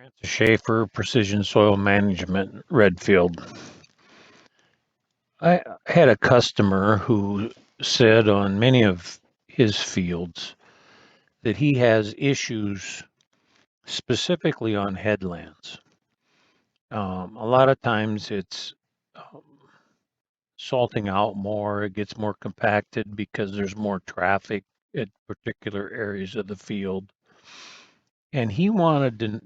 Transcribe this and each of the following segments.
Francis Schaefer, Precision Soil Management, Redfield. I had a customer who said on many of his fields that he has issues specifically on headlands. A lot of times it's um, salting out more, it gets more compacted because there's more traffic at particular areas of the field. And he wanted to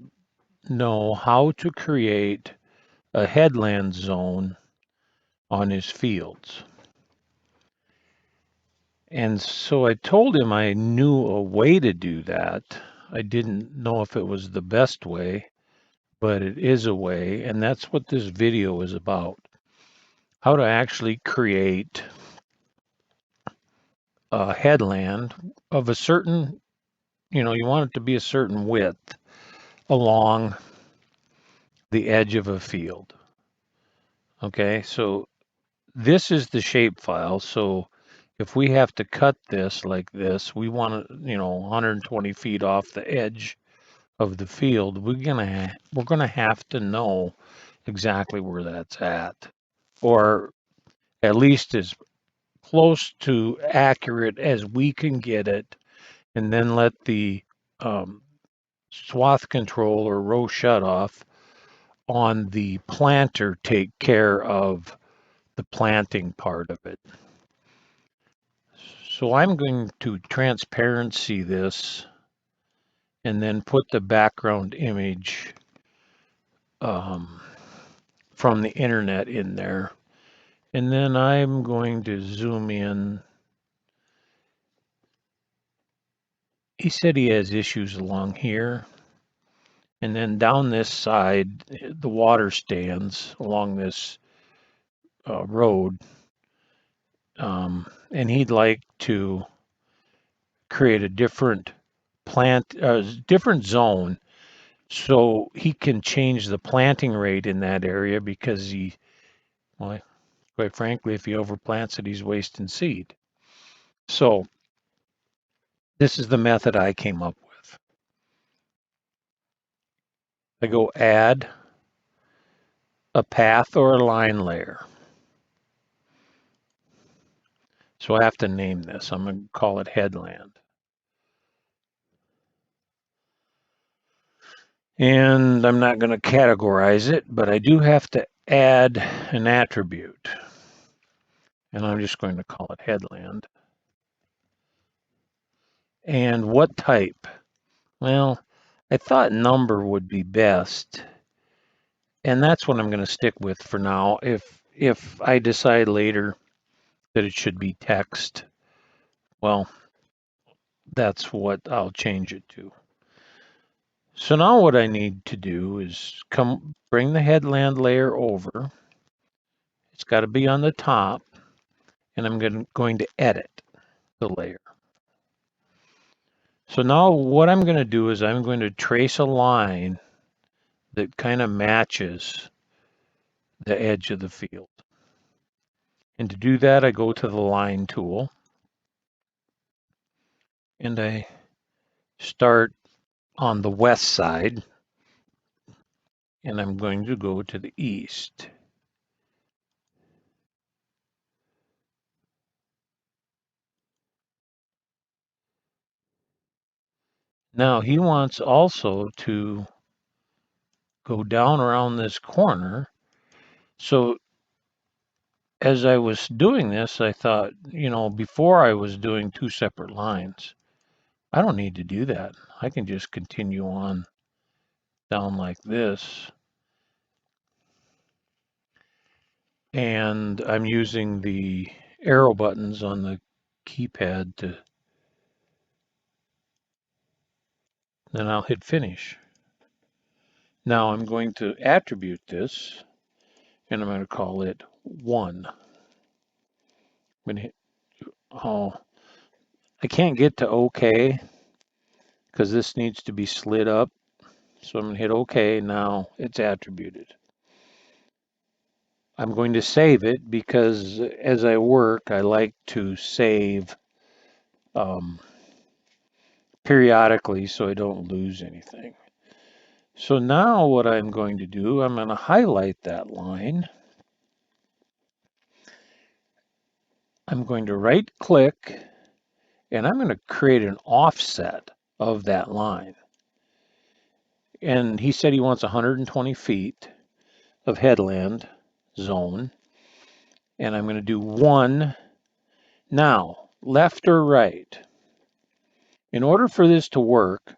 know how to create a headland zone on his fields. And so I told him I knew a way to do that. I didn't know if it was the best way, but it is a way. And that's what this video is about. How to actually create a headland of a certain, you want it to be a certain width along the edge of a field. Okay, so this is the shape file. So if we have to cut this like this, we want it, 120 feet off the edge of the field. We're gonna have to know exactly where that's at, or at least as close to accurate as we can get it, and then let the um, swath control or row shutoff on the planter take care of the planting part of it. So I'm going to transparency this and then put the background image um, from the internet in there. And then I'm going to zoom in. He said he has issues along here. And then down this side, the water stands along this road. And he'd like to create a different different zone so he can change the planting rate in that area because well, quite frankly, if he overplants it, he's wasting seed. So this is the method I came up with. I go add a path or a line layer. So I have to name this. I'm going to call it Headland. And I'm not going to categorize it, but I do have to add an attribute. And I'm just going to call it Headland. And what type? Well, I thought number would be best. And that's what I'm going to stick with for now. If I decide later that it should be text, well, that's what I'll change it to. So now what I need to do is bring the headland layer over. It's got to be on the top, and I'm going to edit the layer. So now what I'm going to do is I'm going to trace a line that kind of matches the edge of the field. And to do that, I go to the line tool and I start on the west side, and I'm going to go to the east. Now he wants also to go down around this corner. So as I was doing this, I thought, before I was doing two separate lines, I don't need to do that. I can just continue on down like this. And I'm using the arrow buttons on the keypad then I'll hit finish. Now I'm going to attribute this, and I'm going to call it 1. I'm going to hit, I can't get to OK because this needs to be slid up. So I'm going to hit OK. Now it's attributed. I'm going to save it because as I work, I like to save periodically so I don't lose anything. So now what I'm going to do, I'm going to highlight that line. I'm going to right click and I'm going to create an offset of that line. And he said he wants 120 feet of headland zone. And I'm going to do 1. Now, left or right. In order for this to work,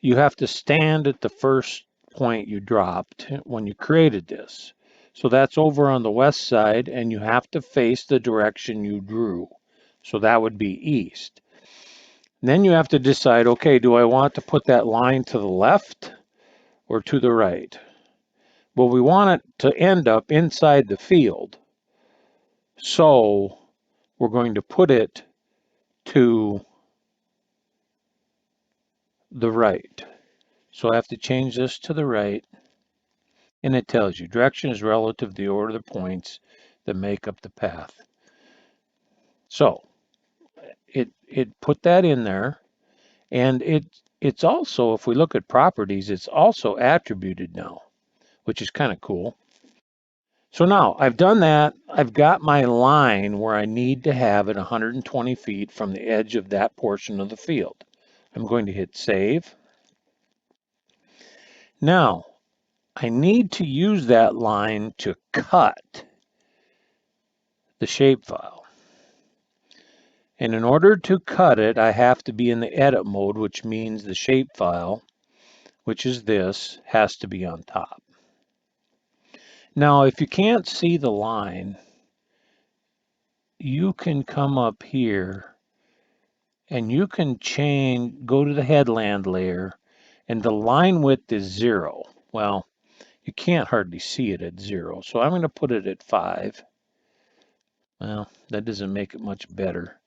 you have to stand at the first point you dropped when you created this. So that's over on the west side, and you have to face the direction you drew. So that would be east. Then you have to decide, okay, do I want to put that line to the left or to the right? Well, we want it to end up inside the field. So we're going to put it to the right. So I have to change this to the right. And it tells you direction is relative to the order of the points that make up the path. So it put that in there. And it's also, if we look at properties, it's also attributed now, which is kind of cool. So now I've done that. I've got my line where I need to have it 120 feet from the edge of that portion of the field. I'm going to hit save. Now I need to use that line to cut the shapefile. And in order to cut it, I have to be in the edit mode, which means the shapefile, which is this, has to be on top. Now, if you can't see the line, you can come up here and you can go to the headland layer, and the line width is 0. Well, you can't hardly see it at 0, so I'm going to put it at 5. Well, that doesn't make it much better.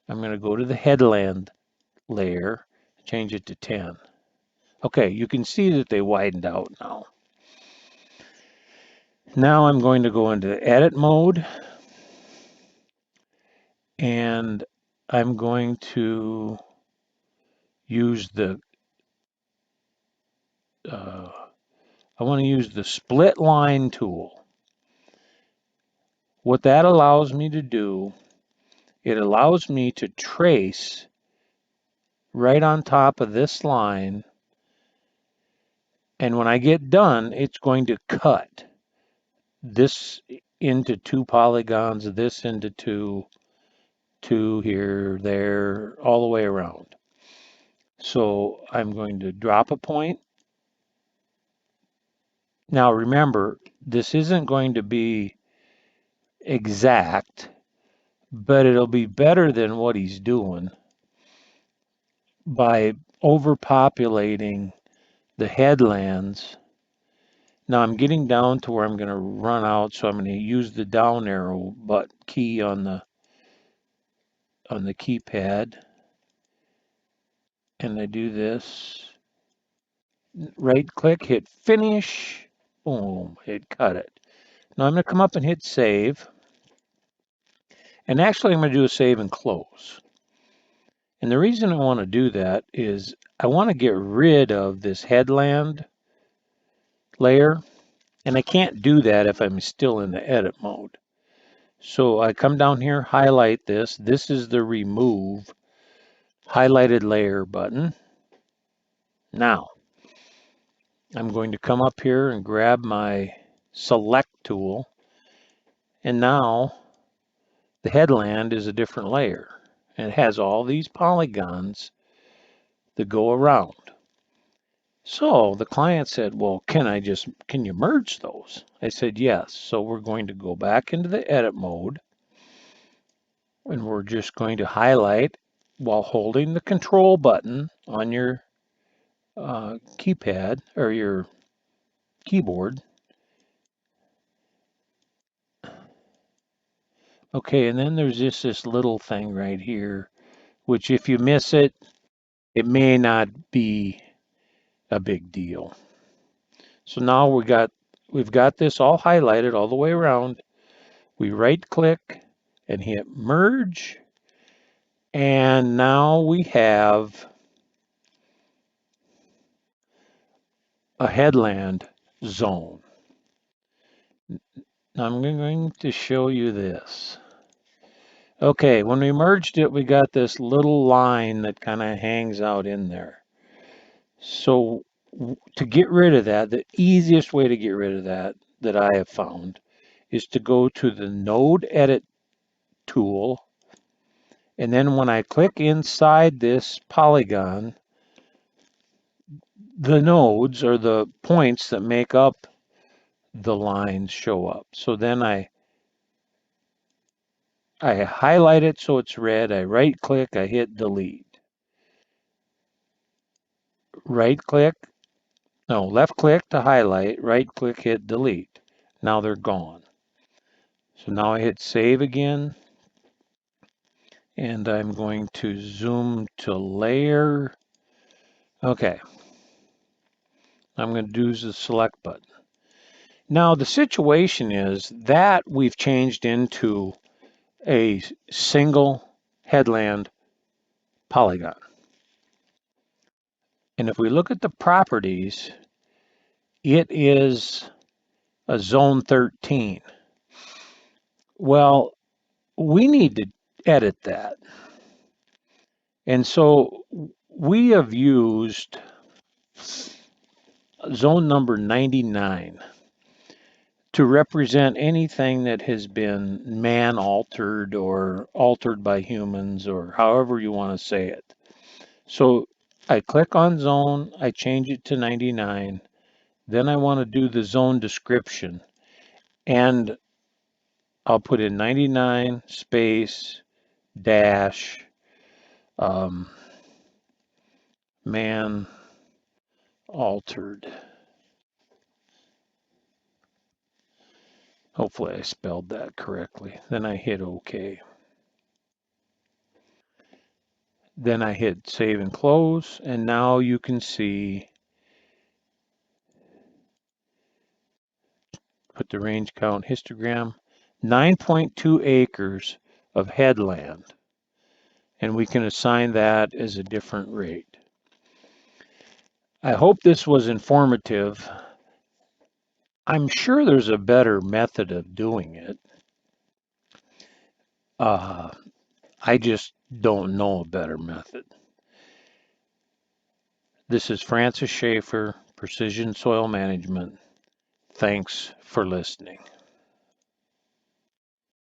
I'm going to go to the headland layer, change it to 10. Okay, you can see that they widened out now. Now I'm going to go into edit mode, and I'm going to use I want to use the split line tool. What that allows me to do, it allows me to trace right on top of this line, and when I get done, it's going to cut this into 2 polygons, this into 2 here, there, all the way around. So I'm going to drop a point. Now remember, this isn't going to be exact, but it'll be better than what he's doing by overpopulating the headlands. Now I'm getting down to where I'm going to run out, so I'm going to use the down arrow key on the keypad, and I do this. Right click, hit finish, boom, it cut it. Now I'm going to come up and hit save, and actually I'm going to do a save and close. And the reason I want to do that is I want to get rid of this headland layer, and I can't do that if I'm still in the edit mode. So I come down here, highlight this. This is the remove highlighted layer button. Now I'm going to come up here and grab my select tool, and now the headland is a different layer, and it has all these polygons that go around. So the client said, well, can you merge those? I said, yes. So we're going to go back into the edit mode, and we're just going to highlight while holding the control button on your keypad or your keyboard. Okay, and then there's just this little thing right here, which if you miss it, it may not be a big deal. So now we've got this all highlighted all the way around. We right click and hit merge, and now we have a headland zone. Now I'm going to show you this. Okay, when we merged it, we got this little line that kind of hangs out in there. So to get rid of that, the easiest way to get rid of that I have found is to go to the node edit tool. And then when I click inside this polygon, the nodes or the points that make up the lines show up. So then I highlight it so it's red. I right click, I hit delete. Right click, no, left click to highlight, right click, hit delete. Now they're gone. So now I hit save again. And I'm going to zoom to layer. Okay. I'm going to do the select button. Now the situation is that we've changed into a single headland polygon. And if we look at the properties, it is a zone 13. Well, we need to edit that. And so we have used zone number 99 to represent anything that has been man altered or altered by humans or however you want to say it. So I click on zone, I change it to 99. Then I want to do the zone description and I'll put in 99 space dash man altered. Hopefully I spelled that correctly. Then I hit OK. Then I hit save and close, and now you can see, put the range count histogram, 9.2 acres of headland, and we can assign that as a different rate. I hope this was informative. I'm sure there's a better method of doing it. I just don't know a better method. This is Francis Schaefer, Precision Soil Management. Thanks for listening.